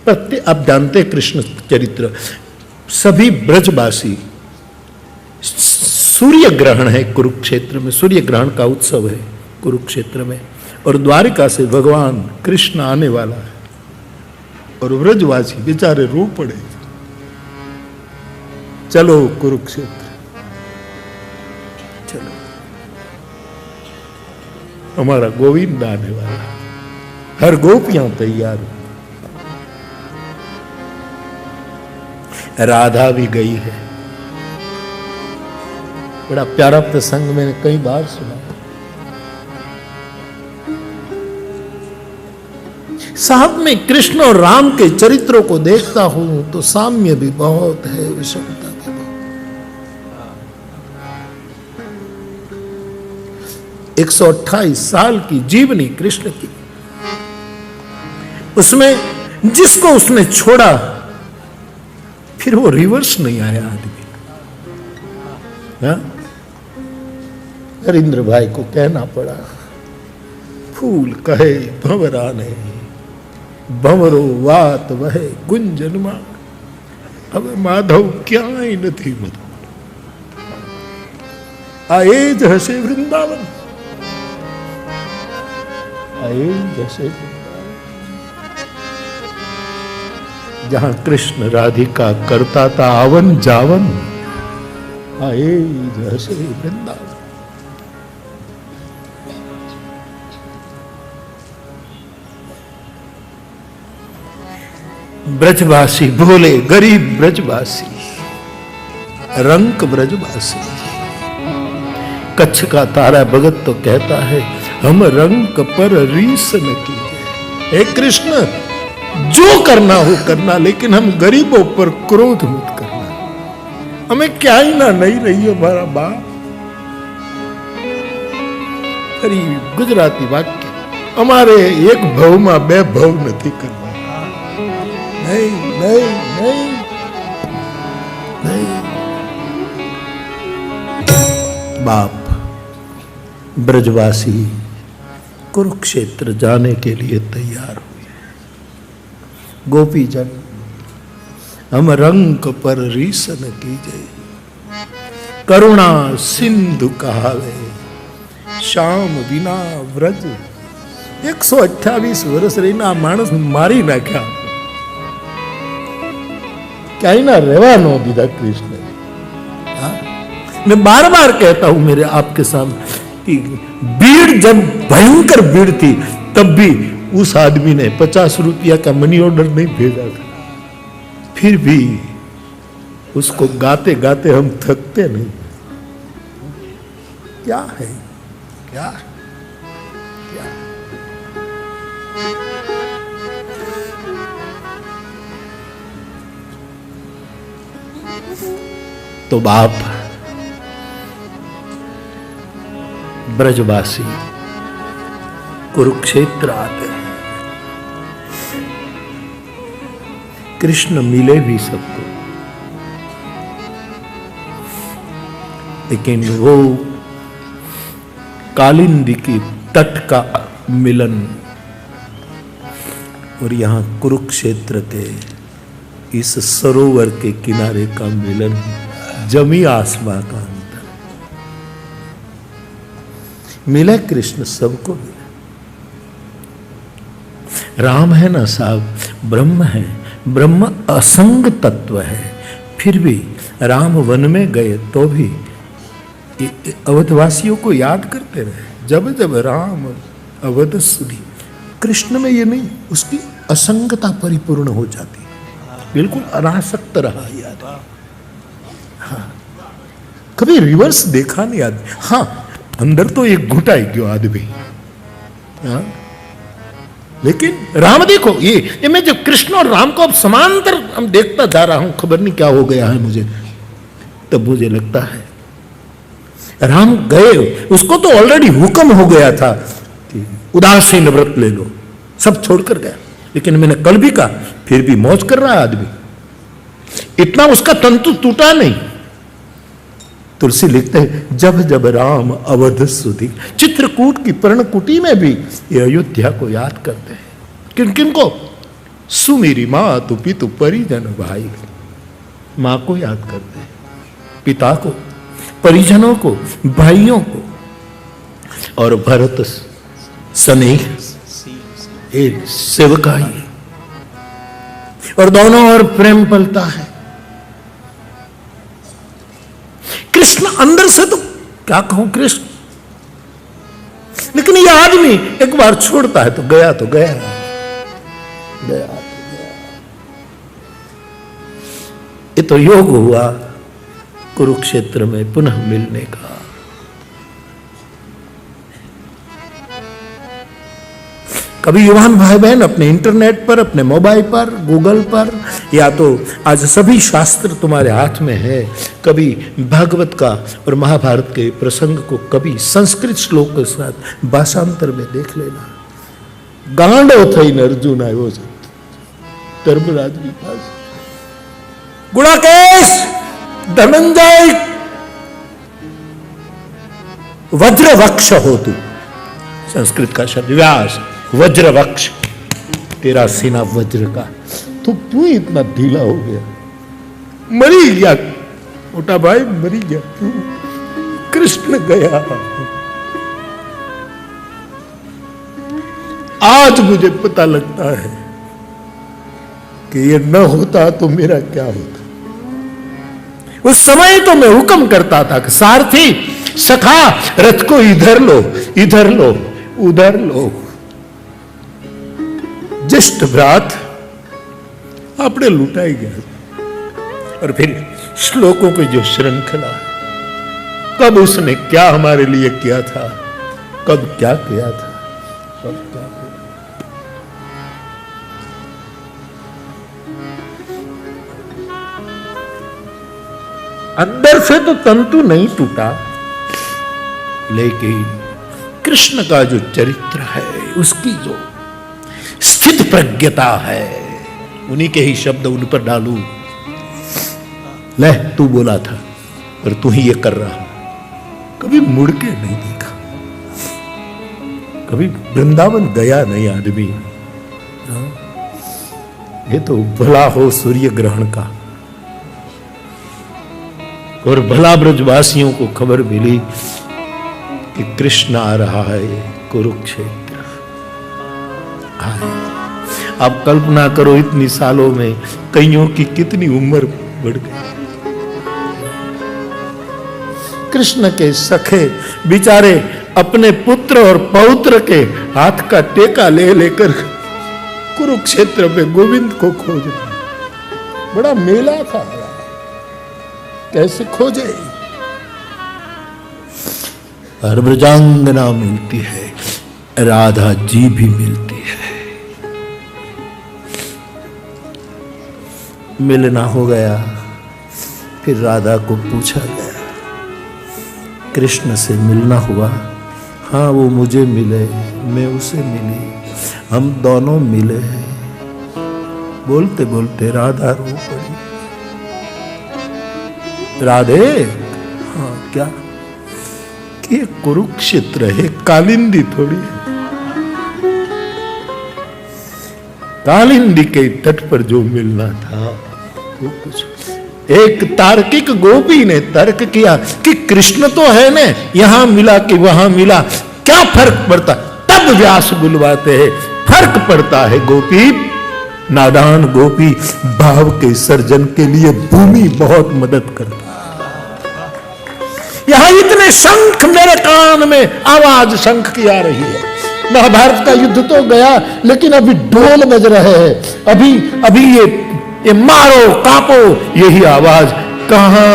प्रत्येक, आप जानते हैं कृष्ण चरित्र, सभी ब्रजवासी, सूर्य ग्रहण है कुरुक्षेत्र में, सूर्य ग्रहण का उत्सव है कुरुक्षेत्र में, और द्वारिका से भगवान कृष्ण आने वाला है, और ब्रजवासी बेचारे रो पड़े, चलो कुरुक्षेत्र चलो, हमारा गोविंद आने वाला, हर गोपियां तैयार, राधा भी गई है। बड़ा प्यारा प्रसंग मैंने कई बार सुना। साहब में कृष्ण और राम के चरित्रों को देखता हूं तो साम्य भी बहुत है, विषमता भी बहुत। 128 साल की जीवनी कृष्ण की, उसमें जिसको उसने छोड़ा फिर वो रिवर्स नहीं आया आदमी। हरिंद्र भाई को कहना पड़ा, फूल कहे भंवरा ने, भंवरो वात वहे गुंजनमा, अब माधव क्या ही नहीं मधु, आए जैसे वृंदावन, आए जैसे वृंदावन, जहां कृष्ण राधिका करता था आवन जावन, आए जैसे वृंदावन। ब्रजवासी भोले गरीब ब्रजवासी, रंक ब्रजवासी, कच्छ का तारा भगत तो कहता है, हम रंक पर रीस न कीजिए। हे कृष्ण, जो करना हो करना, लेकिन हम गरीबों पर क्रोध मत करना। हमें क्या ही ना नहीं रही हमारा बाप। अरे गुजराती वाक्य, हमारे एक भव में बे भव नहीं करना। नहीं नहीं नहीं नहीं। बाप ब्रजवासी कुरुक्षेत्र जाने के लिए तैयार हुए। गोपीजन, हम रंक पर रीसन कीजिए, करुणा सिंधु कहावे, श्याम बिना व्रज। 128 वर्ष रहीना मानस मारी नाख्या, क्या ही ना रेवा नो दीदा कृष्ण। मैं बार बार कहता हूं मेरे आपके सामने कि भीड़ जब भयंकर भीड़ थी तब भी उस आदमी ने 50 रुपया का मनी ऑर्डर नहीं भेजा था, फिर भी उसको गाते गाते हम थकते नहीं। क्या है, क्या है, क्या है? तो बाप ब्रजवासी कुरुक्षेत्र आते हैं। कृष्ण मिले भी सबको, लेकिन वो कालिंदी की तट का मिलन और यहां कुरुक्षेत्र के इस सरोवर के किनारे का मिलन, जमी आसमां का अंतर। मिले कृष्ण, सबको मिले। राम है ना साहब, ब्रह्म है, ब्रह्म असंग तत्व है, फिर भी राम वन में गए तो भी अवधवासियों को याद करते रहे। जब जब राम अवध सुधी, कृष्ण में ये नहीं, उसकी असंगता परिपूर्ण हो जाती, बिल्कुल अनासक्त रहा याद। हाँ, कभी रिवर्स देखा नहीं आदमी। हाँ, अंदर तो एक घुटाई क्यों आदमी। हाँ, लेकिन राम देखो, ये मैं जब कृष्ण और राम को अब समांतर हम देखता जा रहा हूं, खबर नहीं क्या हो गया है मुझे, तब मुझे लगता है राम गए, उसको तो ऑलरेडी हुक्म हो गया था कि उदासीन व्रत ले लो, सब छोड़कर गया। लेकिन मैंने कल भी कहा, फिर भी मौज कर रहा है आदमी, इतना उसका तंतु टूटा नहीं। तुलसी लिखते हैं, जब जब राम अवध सुधी। चित्रकूट की पर्णकुटी में भी ये अयोध्या को याद करते हैं। किन किन को? सुमेरी मातु पितु परिजन भाई। मां को याद करते हैं, पिता को, परिजनों को, भाइयों को, और भरत स्नेह सेवकाई, और दोनों और प्रेम पलता है। कृष्ण अंदर से तो क्या कहूं कृष्ण, लेकिन ये आदमी एक बार छोड़ता है तो गया तो गया, गया तो गया। ये तो योग हुआ कुरुक्षेत्र में पुनः मिलने का। कभी युवान भाई बहन अपने इंटरनेट पर, अपने मोबाइल पर, गूगल पर, या तो आज सभी शास्त्र तुम्हारे हाथ में है, कभी भागवत का और महाभारत के प्रसंग को कभी संस्कृत श्लोक के साथ भाषांतर में देख लेना। गांडो थईने अर्जुन आयो छे धर्मराज के पास, गुणाकेश धनंजय वज्रवक्ष हो तू, संस्कृत का शब्द व्यास, वज्रवक्ष, तेरा सीना वज्र का, तो तू इतना ढीला हो गया, मरी गया मोटा भाई, मरी गया तू, कृष्ण गया। आज मुझे पता लगता है कि ये न होता तो मेरा क्या होता। उस समय तो मैं हुक्म करता था कि सारथी सखा रथ को इधर लो, इधर लो, उधर लो। ज्येष्ठ भ्रात आपने लुटाई गया। और फिर श्लोकों की जो श्रृंखला, कब उसने क्या हमारे लिए किया था, कब क्या किया था, कब क्या किया। अंदर से तो तंतु नहीं टूटा, लेकिन कृष्ण का जो चरित्र है, उसकी जो स्थित प्रज्ञता है, उन्हीं के ही शब्द उन पर डालू। ले तू बोला था और तू ही ये कर रहा, कभी मुड़ के नहीं देखा, कभी वृंदावन गया नहीं आदमी। ये तो भला हो सूर्य ग्रहण का, और भला ब्रजवासियों को खबर मिली कि कृष्ण आ रहा है कुरुक्षेत्र। आप कल्पना करो इतनी सालों में कईयों की कितनी उम्र बढ़ गई। कृष्ण के सखे बेचारे अपने पुत्र और पौत्र के हाथ का टेका ले लेकर कुरुक्षेत्र में गोविंद को खोज रहे। बड़ा मेला था, कैसे खोजे। और ब्रजांगना मिलती है, राधा जी भी मिलती है। मिलना हो गया, फिर राधा को पूछा गया, कृष्ण से मिलना हुआ? हाँ, वो मुझे मिले, मैं उसे मिली, हम दोनों मिले। बोलते बोलते राधा रो पड़ी। राधे, हाँ क्या? कि ये कुरुक्षेत्र है, कालिंदी थोड़ी है। कालिंदी के तट पर जो मिलना था वो कुछ। एक तार्किक गोपी ने तर्क किया कि कृष्ण तो है ना, यहां मिला कि वहां मिला, क्या फर्क पड़ता। तब व्यास बुलवाते हैं, फर्क पड़ता है गोपी। नादान गोपी भाव के सर्जन के लिए भूमि बहुत मदद करता। यहां इतने शंख, मेरे कान में आवाज शंख की आ रही है। महाभारत का युद्ध तो गया, लेकिन अभी ढोल बज रहे हैं, अभी ये मारो कांपो, यही आवाज। कहां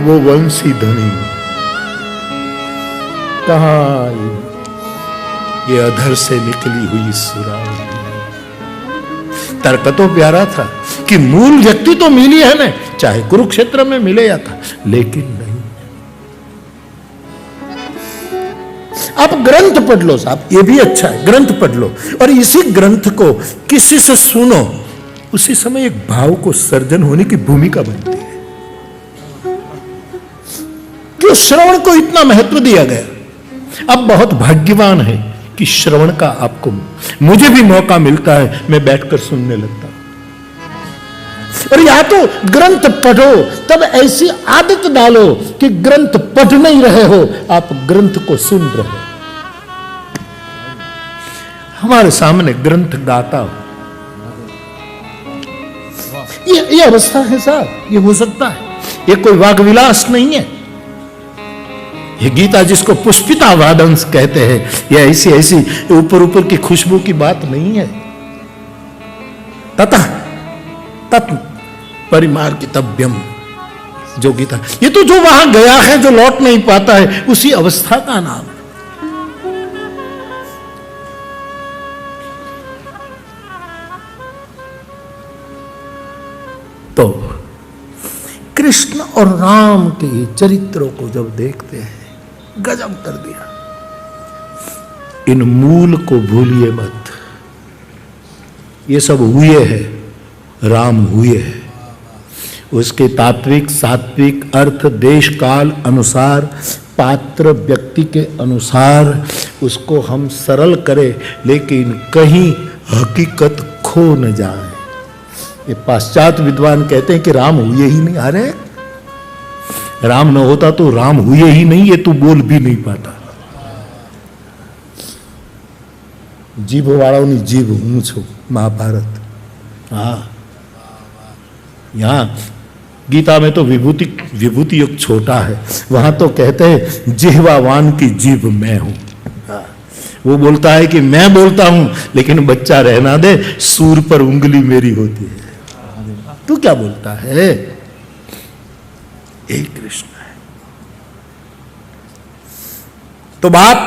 वो वंशी ध्वनि, कहां ये अधर से निकली हुई सुरावली। तर्क तो प्यारा था कि मूल व्यक्ति तो मिली है ना, चाहे कुरुक्षेत्र में मिले या था, लेकिन नहीं। आप ग्रंथ पढ़ लो साहब, ये भी अच्छा है, ग्रंथ पढ़ लो, और इसी ग्रंथ को किसी से सुनो, उसी समय एक भाव को सर्जन होने की भूमिका बनती है। क्यों श्रवण को इतना महत्व दिया गया? अब बहुत भाग्यवान है कि श्रवण का आपको, मुझे भी मौका मिलता है, मैं बैठकर सुनने लगता हूं। और या तो ग्रंथ पढ़ो, तब ऐसी आदत डालो कि ग्रंथ पढ़ नहीं रहे हो, आप ग्रंथ को सुन रहे हो। हमारे सामने ग्रंथ गाता हो, ये अवस्था है साहब, ये हो सकता है। ये कोई वाग विलास नहीं है। ये गीता जिसको पुष्पिता वादंस कहते हैं, ये ऐसी ऐसी ऊपर ऊपर की खुशबू की बात नहीं है। ततः तत् परिमार्गितव्यम, जो गीता, ये तो जो वहां गया है, जो लौट नहीं पाता है, उसी अवस्था का नाम है। तो कृष्ण और राम के चरित्रों को जब देखते हैं, गजब कर दिया। इन मूल को भूलिए मत। ये सब हुए हैं, राम हुए हैं। उसके तात्विक सात्विक अर्थ देश काल अनुसार, पात्र व्यक्ति के अनुसार उसको हम सरल करें, लेकिन कहीं हकीकत खो न जाए। ये पाश्चात्य विद्वान कहते हैं कि राम हुए ही नहीं। अरे राम न होता तो राम हुए ही नहीं, ये तू बोल भी नहीं पाता। जीभ वालों ने जीभ ऊंचो, महाभारत। हाँ, यहां गीता में तो विभूति योग छोटा है, वहां तो कहते हैं जिह्वावान की जीभ मैं हूं। वो बोलता है कि मैं बोलता हूं, लेकिन बच्चा रहना दे, सूर पर उंगली मेरी होती है। तू क्या बोलता है? एक कृष्ण है। तो बात